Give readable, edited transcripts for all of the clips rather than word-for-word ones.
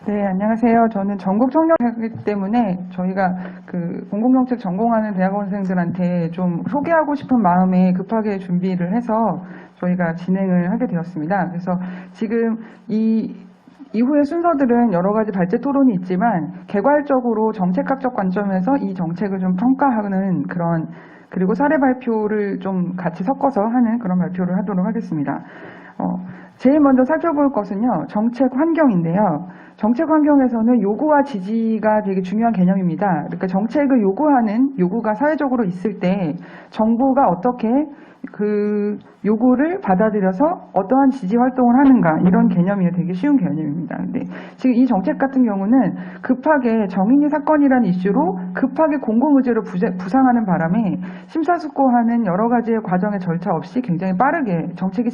네, 안녕하세요. 저는 전국 청년이기 때문에 저희가 그 공공정책 전공하는 대학원생들한테 좀 소개하고 싶은 마음에 급하게 준비를 해서 저희가 진행을 하게 되었습니다. 그래서 지금 이후의 순서들은 여러 가지 발제 토론이 있지만 개괄적으로 정책학적 관점에서 이 정책을 좀 평가하는 그런 그리고 사례 발표를 좀 같이 섞어서 하는 그런 발표를 하도록 하겠습니다. 제일 먼저 살펴볼 것은요, 정책 환경인데요. 정책 환경에서는 요구와 지지가 되게 중요한 개념입니다. 그러니까 정책을 요구하는 요구가 사회적으로 있을 때 정부가 어떻게 그 요구를 받아들여서 어떠한 지지 활동을 하는가 이런 개념이 되게 쉬운 개념입니다. 근데 지금 이 정책 같은 경우는 급하게 정인이 사건이라는 이슈로 급하게 공공의제로 부상하는 바람에 심사숙고하는 여러 가지의 과정의 절차 없이 굉장히 빠르게 정책이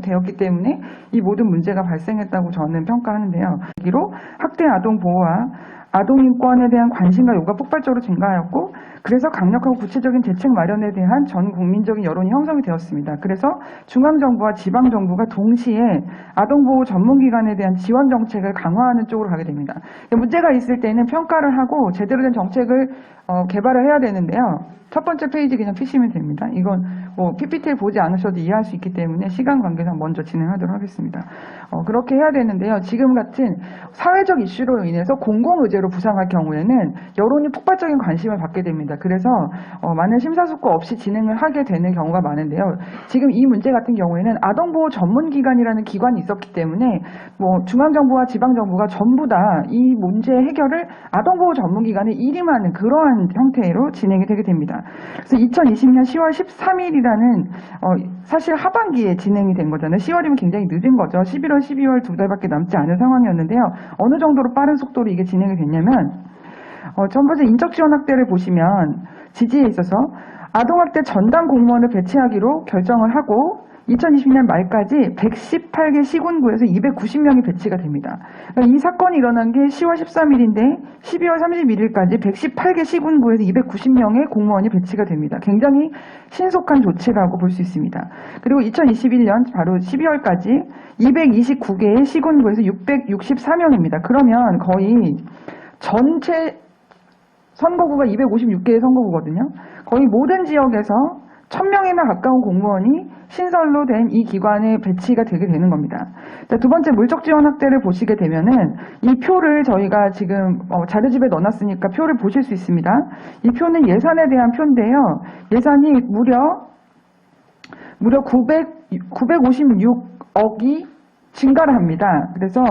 되었기 때문에 이 모든 문제가 발생했다고 저는 평가하는데요. 여기로 학대 아동 보호와 아동 인권에 대한 관심과 요구가 폭발적으로 증가하였고 그래서 강력하고 구체적인 대책 마련에 대한 전 국민적인 여론이 형성이 되었습니다. 그래서 중앙정부와 지방정부가 동시에 아동보호 전문기관에 대한 지원 정책을 강화하는 쪽으로 가게 됩니다. 문제가 있을 때는 평가를 하고 제대로 된 정책을 개발을 해야 되는데요. 첫 번째 페이지 그냥 피시면 됩니다. 이건 뭐 PPT를 보지 않으셔도 이해할 수 있기 때문에 시간 관계상 먼저 진행하도록 하겠습니다. 그렇게 해야 되는데요. 지금 같은 사회적 이슈로 인해서 공공의제로 부상할 경우에는 여론이 폭발적인 관심을 받게 됩니다. 그래서 많은 심사숙고 없이 진행을 하게 되는 경우가 많은데요. 지금 이 문제 같은 경우에는 아동보호 전문기관이라는 기관이 있었기 때문에 뭐 중앙정부와 지방정부가 전부 다 이 문제 해결을 아동보호 전문기관에 일임하는 그러한 형태로 진행이 되게 됩니다. 그래서 2020년 10월 13일이라는 사실 하반기에 진행이 된 거잖아요. 10월이면 굉장히 늦은 거죠. 11월, 12월 두 달밖에 남지 않은 상황이었는데요. 어느 정도로 빠른 속도로 이게 진행이 됐냐면 첫 번째 인적 지원 확대를 보시면 지지에 있어서 아동학대 전담 공무원을 배치하기로 결정을 하고 2020년 말까지 118개 시군구에서 290명이 배치가 됩니다. 그러니까 이 사건이 일어난 게 10월 13일인데 12월 31일까지 118개 시군구에서 290명의 공무원이 배치가 됩니다. 굉장히 신속한 조치라고 볼 수 있습니다. 그리고 2021년 바로 12월까지 229개의 시군구에서 664명입니다. 그러면 거의 전체 선거구가 256개의 선거구거든요. 거의 모든 지역에서 1000명이나 가까운 공무원이 신설로 된 이 기관에 배치가 되게 되는 겁니다. 자, 두 번째 물적 지원 확대를 보시게 되면은 이 표를 저희가 지금 자료집에 넣어놨으니까 표를 보실 수 있습니다. 이 표는 예산에 대한 표인데요. 예산이 무려 956억이 증가를 합니다. 그래서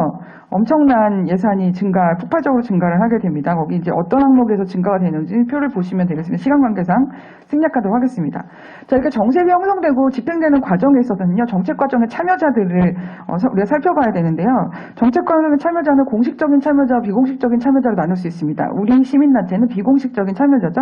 엄청난 예산이 폭발적으로 증가를 하게 됩니다. 거기 이제 어떤 항목에서 증가가 되는지 표를 보시면 되겠습니다. 시간 관계상 생략하도록 하겠습니다. 자, 이렇게 정책이 형성되고 집행되는 과정에 있어서는요, 정책 과정의 참여자들을 우리가 살펴봐야 되는데요. 정책 과정의 참여자는 공식적인 참여자와 비공식적인 참여자로 나눌 수 있습니다. 우리 시민단체는 비공식적인 참여자죠.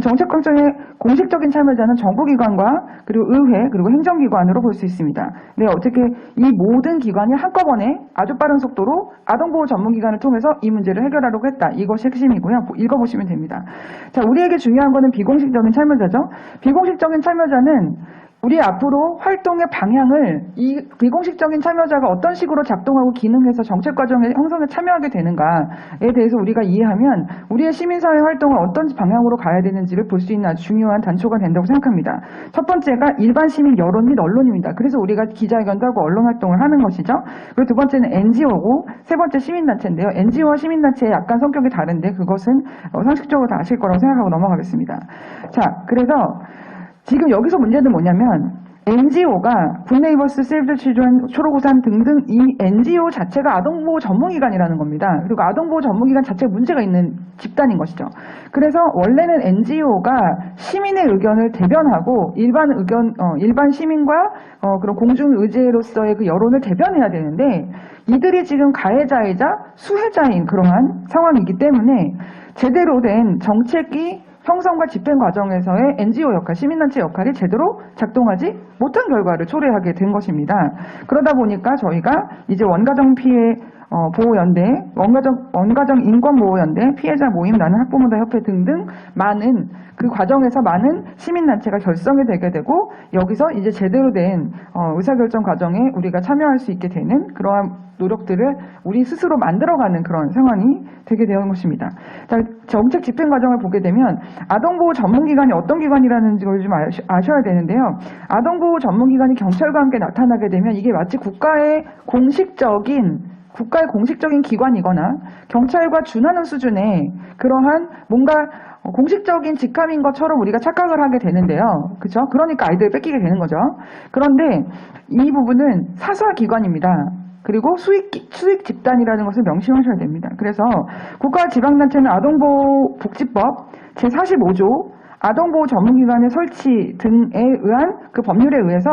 정책 과정의 공식적인 참여자는 정부기관과 그리고 의회 그리고 행정기관으로 볼 수 있습니다. 네, 어떻게 이 모든 기관이 한꺼번에 아주 빠른 속도로 아동보호 전문기관을 통해서 이 문제를 해결하려고 했다. 이것이 핵심이고요. 읽어보시면 됩니다. 자, 우리에게 중요한 거는 비공식적인 참여자죠. 비공식적인 참여자는 우리 앞으로 활동의 방향을 이 비공식적인 참여자가 어떤 식으로 작동하고 기능해서 정책 과정의 형성에 참여하게 되는가에 대해서 우리가 이해하면 우리의 시민사회 활동을 어떤 방향으로 가야 되는지를 볼 수 있는 아주 중요한 단초가 된다고 생각합니다. 첫 번째가 일반 시민 여론 및 언론입니다. 그래서 우리가 기자회견도 하고 언론 활동을 하는 것이죠. 그리고 두 번째는 NGO고 세 번째 시민단체인데요. NGO와 시민단체의 약간 성격이 다른데 그것은 상식적으로 다 아실 거라고 생각하고 넘어가겠습니다. 자, 그래서 지금 여기서 문제는 뭐냐면 NGO가 굿네이버스, 세이브 더 칠드런, 초록우산 등등 이 NGO 자체가 아동보호 전문기관이라는 겁니다. 그리고 아동보호 전문기관 자체가 문제가 있는 집단인 것이죠. 그래서 원래는 NGO가 시민의 의견을 대변하고 일반 시민과 그런 공중의제로서의 그 여론을 대변해야 되는데 이들이 지금 가해자이자 수혜자인 그러한 상황이기 때문에 제대로 된 정책이 형성과 집행 과정에서의 NGO 역할, 시민단체 역할이 제대로 작동하지 못한 결과를 초래하게 된 것입니다. 그러다 보니까 저희가 이제 원가정 피해 보호연대, 원가정 인권보호연대, 피해자 모임, 나는 학부모다 협회 등등 많은 그 과정에서 많은 시민단체가 결성이 되게 되고 여기서 이제 제대로 된 의사결정 과정에 우리가 참여할 수 있게 되는 그러한 노력들을 우리 스스로 만들어가는 그런 상황이 되게 되는 것입니다. 자, 정책 집행 과정을 보게 되면 아동보호 전문기관이 어떤 기관이라는 걸 좀 아셔야 되는데요. 아동보호 전문기관이 경찰과 함께 나타나게 되면 이게 마치 국가의 공식적인 기관이거나 경찰과 준하는 수준의 그러한 뭔가 공식적인 직함인 것처럼 우리가 착각을 하게 되는데요. 그렇죠? 그러니까 아이들을 뺏기게 되는 거죠. 그런데 이 부분은 사설기관입니다. 그리고 수익 집단이라는 것을 명심하셔야 됩니다. 그래서 국가지방단체는 아동보호복지법 제45조 아동보호 전문기관의 설치 등에 의한 그 법률에 의해서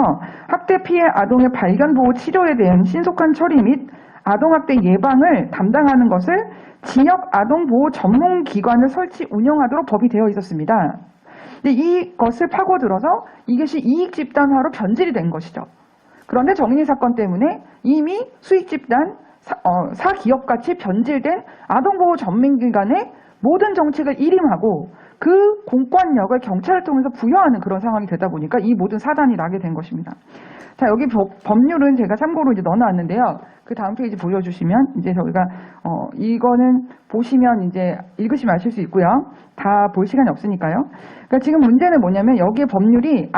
학대 피해 아동의 발견, 보호, 치료에 대한 신속한 처리 및 아동학대 예방을 담당하는 것을 지역 아동보호 전문기관을 설치 운영하도록 법이 되어 있었습니다. 근데 이것을 파고들어서 이것이 이익집단화로 변질이 된 것이죠. 그런데 정인이 사건 때문에 이미 수익집단, 사기업같이 변질된 아동보호 전문기관의 모든 정책을 일임하고 그 공권력을 경찰을 통해서 부여하는 그런 상황이 되다 보니까 이 모든 사단이 나게 된 것입니다. 자, 여기 법률은 제가 참고로 이제 넣어놨는데요. 그 다음 페이지 보여주시면 이제 저희가 이거는 보시면 이제 읽으시면 아실 수 있고요. 다 볼 시간이 없으니까요. 그러니까 지금 문제는 뭐냐면 여기에 법률이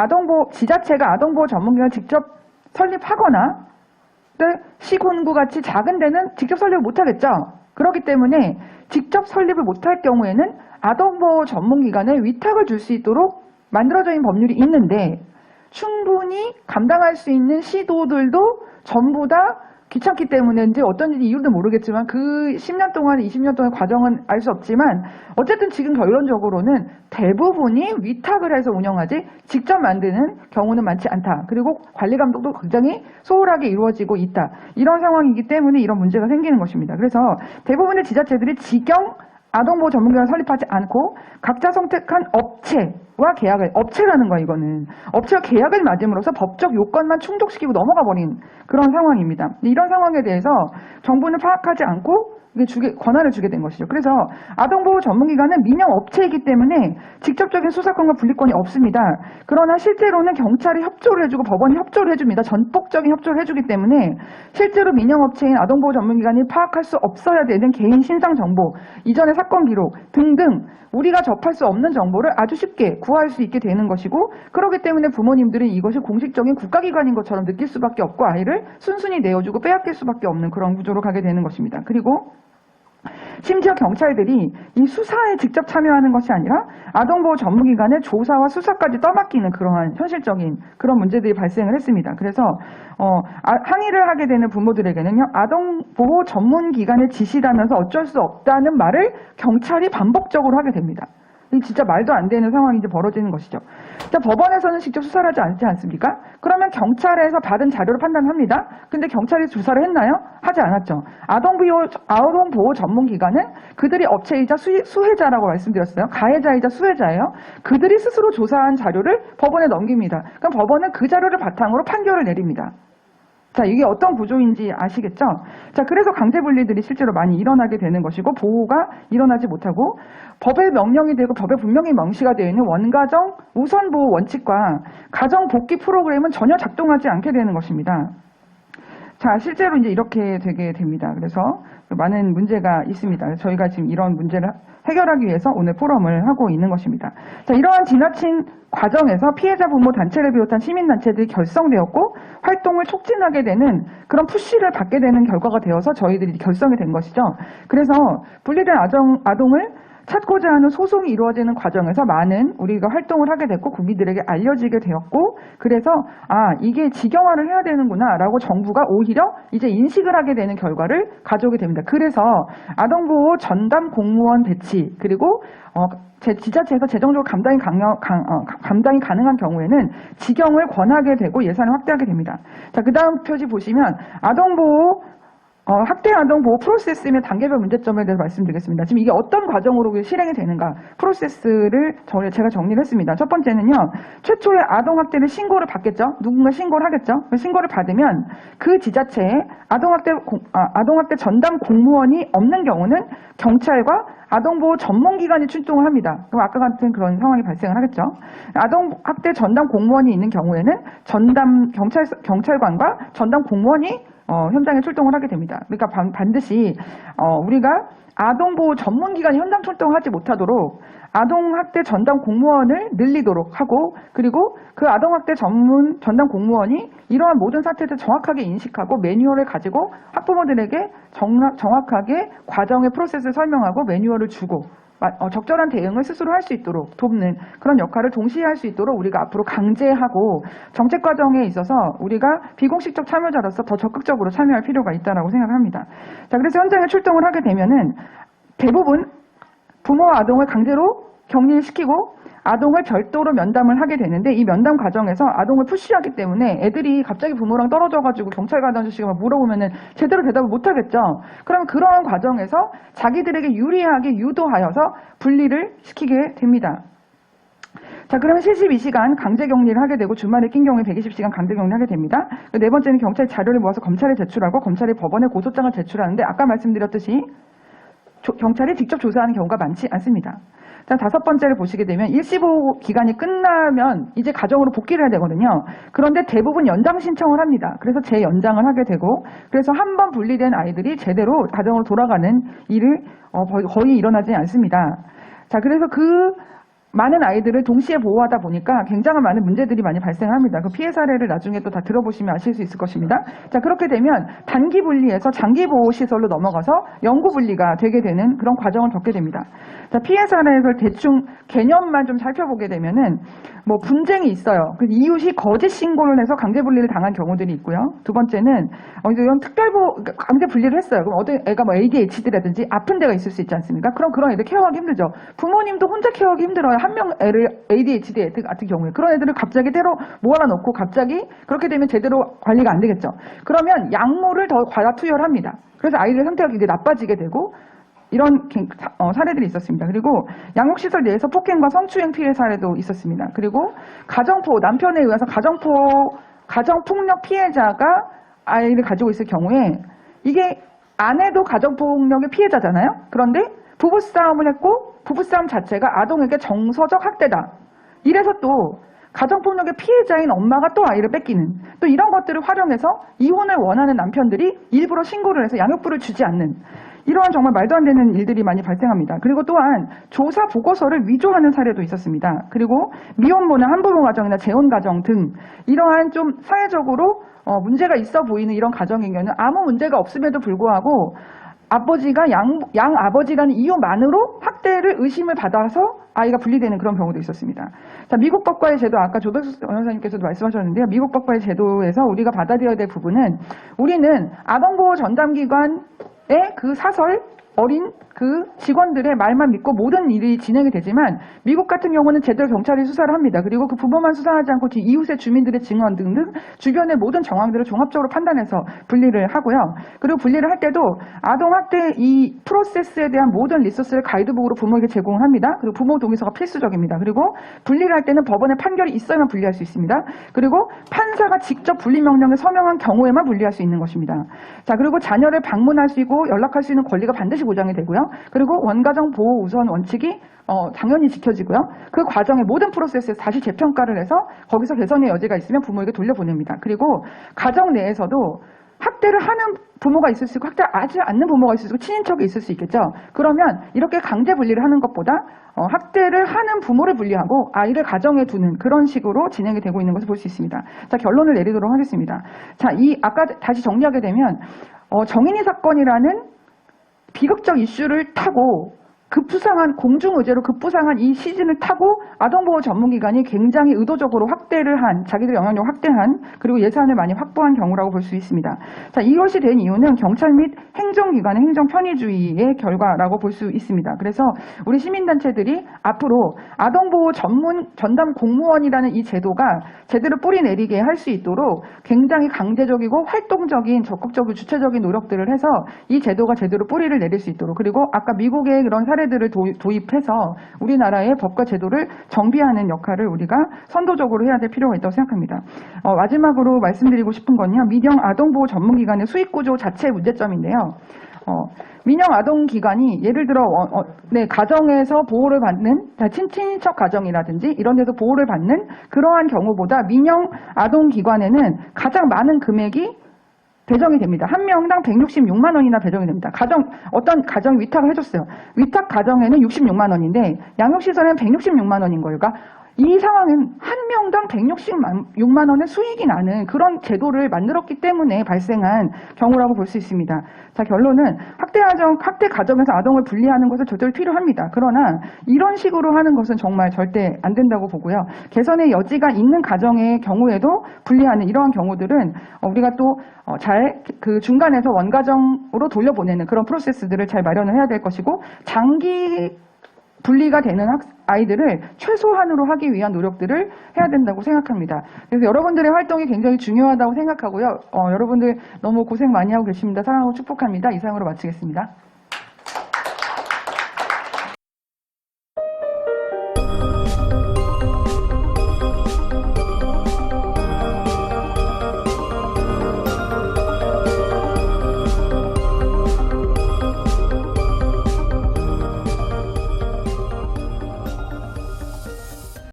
지자체가 아동보호 전문기관을 직접 설립하거나 시군구 같이 작은 데는 직접 설립을 못하겠죠. 그렇기 때문에 직접 설립을 못할 경우에는 아동보호 전문기관에 위탁을 줄 수 있도록 만들어져 있는 법률이 있는데 충분히 감당할 수 있는 시도들도 전부 다 귀찮기 때문인지 어떤 이유도 모르겠지만 그 10년 동안, 20년 동안 과정은 알 수 없지만 어쨌든 지금 결론적으로는 대부분이 위탁을 해서 운영하지 직접 만드는 경우는 많지 않다. 그리고 관리 감독도 굉장히 소홀하게 이루어지고 있다. 이런 상황이기 때문에 이런 문제가 생기는 것입니다. 그래서 대부분의 지자체들이 직영 아동보호 전문기관을 설립하지 않고 각자 선택한 업체라는 거야 이거는. 업체와 계약을 맺음으로써 법적 요건만 충족시키고 넘어가 버린 그런 상황입니다. 이런 상황에 대해서 정부는 파악하지 않고 권한을 주게 된 것이죠. 그래서 아동보호 전문기관은 민영업체이기 때문에 직접적인 수사권과 분리권이 없습니다. 그러나 실제로는 경찰이 협조를 해주고 법원이 협조를 해줍니다. 전폭적인 협조를 해주기 때문에 실제로 민영업체인 아동보호 전문기관이 파악할 수 없어야 되는 개인 신상 정보, 이전의 사건 기록 등등 우리가 접할 수 없는 정보를 아주 쉽게 구할 수 있게 되는 것이고 그렇기 때문에 부모님들은 이것이 공식적인 국가기관인 것처럼 느낄 수밖에 없고 아이를 순순히 내어주고 빼앗길 수밖에 없는 그런 구조로 가게 되는 것입니다. 그리고 심지어 경찰들이 이 수사에 직접 참여하는 것이 아니라 아동보호 전문기관의 조사와 수사까지 떠맡기는 그러한 현실적인 그런 문제들이 발생을 했습니다. 그래서 항의를 하게 되는 부모들에게는요, 아동보호 전문기관의 지시라면서 어쩔 수 없다는 말을 경찰이 반복적으로 하게 됩니다. 진짜 말도 안 되는 상황이 이제 벌어지는 것이죠. 자, 법원에서는 직접 수사를 하지 않습니까? 그러면 경찰에서 받은 자료를 판단합니다. 근데 경찰이 조사를 했나요? 하지 않았죠. 아동보호 전문기관은 그들이 업체이자 수혜자라고 말씀드렸어요. 가해자이자 수혜자예요. 그들이 스스로 조사한 자료를 법원에 넘깁니다. 그럼 법원은 그 자료를 바탕으로 판결을 내립니다. 자, 이게 어떤 구조인지 아시겠죠? 자, 그래서 강제 분리들이 실제로 많이 일어나게 되는 것이고 보호가 일어나지 못하고 법에 명령이 되고 법에 분명히 명시가 되어 있는 원가정 우선 보호 원칙과 가정 복귀 프로그램은 전혀 작동하지 않게 되는 것입니다. 자, 실제로 이제 이렇게 되게 됩니다. 그래서 많은 문제가 있습니다. 저희가 지금 이런 문제를 해결하기 위해서 오늘 포럼을 하고 있는 것입니다. 자, 이러한 지나친 과정에서 피해자 부모 단체를 비롯한 시민단체들이 결성되었고 활동을 촉진하게 되는 그런 푸시를 받게 되는 결과가 되어서 저희들이 결성이 된 것이죠. 그래서 분리된 아동을 찾고자 하는 소송이 이루어지는 과정에서 많은 우리가 활동을 하게 됐고 국민들에게 알려지게 되었고 그래서 이게 직영화를 해야 되는구나 라고 정부가 오히려 이제 인식을 하게 되는 결과를 가져오게 됩니다. 그래서 아동보호 전담 공무원 배치 그리고 지자체에서 재정적으로 감당이 가능한 경우에는 직영을 권하게 되고 예산을 확대하게 됩니다. 자, 그 다음 표지 보시면 아동보호 학대 아동 보호 프로세스의 단계별 문제점에 대해서 말씀드리겠습니다. 지금 이게 어떤 과정으로 실행이 되는가 프로세스를 제가 정리를 했습니다. 첫 번째는요. 최초에 아동 학대를 신고를 받겠죠. 누군가 신고를 하겠죠. 신고를 받으면 그 지자체에 아동학대 전담 공무원이 없는 경우는 경찰과 아동보호 전문기관이 출동을 합니다. 그럼 아까 같은 그런 상황이 발생을 하겠죠. 아동학대 전담 공무원이 있는 경우에는 경찰관과 전담 공무원이 현장에 출동을 하게 됩니다. 그러니까 반드시 우리가 아동보호 전문기관이 현장 출동하지 못하도록 아동학대 전담 공무원을 늘리도록 하고 그리고 그 아동학대 전담 공무원이 이러한 모든 사태를 정확하게 인식하고 매뉴얼을 가지고 학부모들에게 정확하게 과정의 프로세스를 설명하고 매뉴얼을 주고 적절한 대응을 스스로 할 수 있도록 돕는 그런 역할을 동시에 할 수 있도록 우리가 앞으로 강제하고 정책 과정에 있어서 우리가 비공식적 참여자로서 더 적극적으로 참여할 필요가 있다고 생각합니다. 자, 그래서 현장에 출동을 하게 되면은 대부분 부모와 아동을 강제로 격리시키고 아동을 별도로 면담을 하게 되는데 이 면담 과정에서 아동을 푸시하기 때문에 애들이 갑자기 부모랑 떨어져가지고 경찰관 아저씨가 물어보면은 제대로 대답을 못하겠죠. 그러면 그러한 과정에서 자기들에게 유리하게 유도하여서 분리를 시키게 됩니다. 자, 그러면 72시간 강제격리를 하게 되고 주말에 낀 경우에 120시간 강제격리를 하게 됩니다. 네 번째는 경찰이 자료를 모아서 검찰에 제출하고 검찰이 법원에 고소장을 제출하는데 아까 말씀드렸듯이 경찰이 직접 조사하는 경우가 많지 않습니다. 자, 다섯 번째를 보시게 되면 일시보호 기간이 끝나면 이제 가정으로 복귀를 해야 되거든요. 그런데 대부분 연장 신청을 합니다. 그래서 재연장을 하게 되고 그래서 한 번 분리된 아이들이 제대로 가정으로 돌아가는 일을 거의 일어나지 않습니다. 자, 그래서 그 많은 아이들을 동시에 보호하다 보니까 굉장히 많은 문제들이 많이 발생합니다. 그 피해 사례를 나중에 또 다 들어보시면 아실 수 있을 것입니다. 자, 그렇게 되면 단기 분리에서 장기 보호 시설로 넘어가서 영구 분리가 되게 되는 그런 과정을 겪게 됩니다. 자, 피해 사례에서 대충 개념만 좀 살펴보게 되면은 뭐 분쟁이 있어요. 그 이웃이 거짓 신고를 해서 강제 분리를 당한 경우들이 있고요. 두 번째는 이런 특별보호 강제 분리를 했어요. 그럼 어떤 애가 뭐 ADHD라든지 아픈 데가 있을 수 있지 않습니까? 그럼 그런 애들 케어하기 힘들죠. 부모님도 혼자 케어하기 힘들어요. 한 명 애를 ADHD 애들 같은 경우에 그런 애들을 갑자기 때로 모아놓고 갑자기 그렇게 되면 제대로 관리가 안 되겠죠. 그러면 약물을 더 과다 투여를 합니다. 그래서 아이들 상태가 굉장히 나빠지게 되고 이런 사례들이 있었습니다. 그리고 양육시설 내에서 폭행과 성추행 피해 사례도 있었습니다. 그리고 남편에 의해서 가정폭력 피해자가 아이를 가지고 있을 경우에 이게 아내도 가정폭력의 피해자잖아요. 그런데 부부싸움을 했고 부부싸움 자체가 아동에게 정서적 학대다. 이래서 또 가정폭력의 피해자인 엄마가 또 아이를 뺏기는 또 이런 것들을 활용해서 이혼을 원하는 남편들이 일부러 신고를 해서 양육부를 주지 않는 이러한 정말 말도 안 되는 일들이 많이 발생합니다. 그리고 또한 조사 보고서를 위조하는 사례도 있었습니다. 그리고 미혼모나 한부모 가정이나 재혼 가정 등 이러한 좀 사회적으로 문제가 있어 보이는 이런 가정의 경우는 아무 문제가 없음에도 불구하고 아버지가 양아버지라는 이유만으로 학대를 의심을 받아서 아이가 분리되는 그런 경우도 있었습니다. 자, 미국 법과의 제도, 아까 조덕수 변호사님께서도 말씀하셨는데요. 미국 법과의 제도에서 우리가 받아들여야 될 부분은 우리는 아동보호 전담기관의 그 사설 어린 그 직원들의 말만 믿고 모든 일이 진행이 되지만 미국 같은 경우는 제대로 경찰이 수사를 합니다. 그리고 그 부모만 수사하지 않고 이웃의 주민들의 증언 등등 주변의 모든 정황들을 종합적으로 판단해서 분리를 하고요. 그리고 분리를 할 때도 아동학대 이 프로세스에 대한 모든 리소스를 가이드북으로 부모에게 제공을 합니다. 그리고 부모 동의서가 필수적입니다. 그리고 분리를 할 때는 법원의 판결이 있어야만 분리할 수 있습니다. 그리고 판사가 직접 분리 명령에 서명한 경우에만 분리할 수 있는 것입니다. 자, 그리고 자녀를 방문할 수 있고 연락할 수 있는 권리가 반드시 보장이 되고요. 그리고 원가정 보호 우선 원칙이 당연히 지켜지고요. 그 과정의 모든 프로세스에서 다시 재평가를 해서 거기서 개선의 여지가 있으면 부모에게 돌려보냅니다. 그리고 가정 내에서도 학대를 하는 부모가 있을 수 있고 학대를 하지 않는 부모가 있을 수 있고 친인척이 있을 수 있겠죠. 그러면 이렇게 강제 분리를 하는 것보다 학대를 하는 부모를 분리하고 아이를 가정에 두는 그런 식으로 진행이 되고 있는 것을 볼 수 있습니다. 자, 결론을 내리도록 하겠습니다. 자, 아까 다시 정리하게 되면 정인이 사건이라는 비극적 이슈를 타고 급부상한 공중의제로 급부상한 이 시즌을 타고 아동보호 전문기관이 굉장히 의도적으로 확대를 한 자기들 영향력을 확대한 그리고 예산을 많이 확보한 경우라고 볼 수 있습니다. 자, 이것이 된 이유는 경찰 및 행정기관의 행정 편의주의의 결과라고 볼 수 있습니다. 그래서 우리 시민단체들이 앞으로 아동보호 전문 전담 공무원이라는 이 제도가 제대로 뿌리 내리게 할 수 있도록 굉장히 강제적이고 활동적인 적극적이고 주체적인 노력들을 해서 이 제도가 제대로 뿌리를 내릴 수 있도록 그리고 아까 미국의 그런 사례들을 도입해서 우리나라의 법과 제도를 정비하는 역할을 우리가 선도적으로 해야 될 필요가 있다고 생각합니다. 마지막으로 말씀드리고 싶은 건요. 민영 아동보호 전문기관의 수익구조 자체의 문제점인데요. 민영 아동기관이 예를 들어 가정에서 보호를 받는 친인척 가정이라든지 이런 데서 보호를 받는 그러한 경우보다 민영 아동기관에는 가장 많은 금액이 배정이 됩니다. 한 명당 166만 원이나 배정이 됩니다. 어떤 가정이 위탁을 해줬어요. 위탁 가정에는 66만 원인데 양육시설에는 166만 원인 거예요. 그러니까 이 상황은 한 명당 166만 원의 수익이 나는 그런 제도를 만들었기 때문에 발생한 경우라고 볼 수 있습니다. 자, 결론은 학대 가정에서 아동을 분리하는 것은 절대로 필요합니다. 그러나 이런 식으로 하는 것은 정말 절대 안 된다고 보고요. 개선의 여지가 있는 가정의 경우에도 분리하는 이러한 경우들은 우리가 또 잘 그 중간에서 원가정으로 돌려보내는 그런 프로세스들을 잘 마련을 해야 될 것이고 장기 분리가 되는 아이들을 최소한으로 하기 위한 노력들을 해야 된다고 생각합니다. 그래서 여러분들의 활동이 굉장히 중요하다고 생각하고요. 여러분들 너무 고생 많이 하고 계십니다. 사랑하고 축복합니다. 이상으로 마치겠습니다.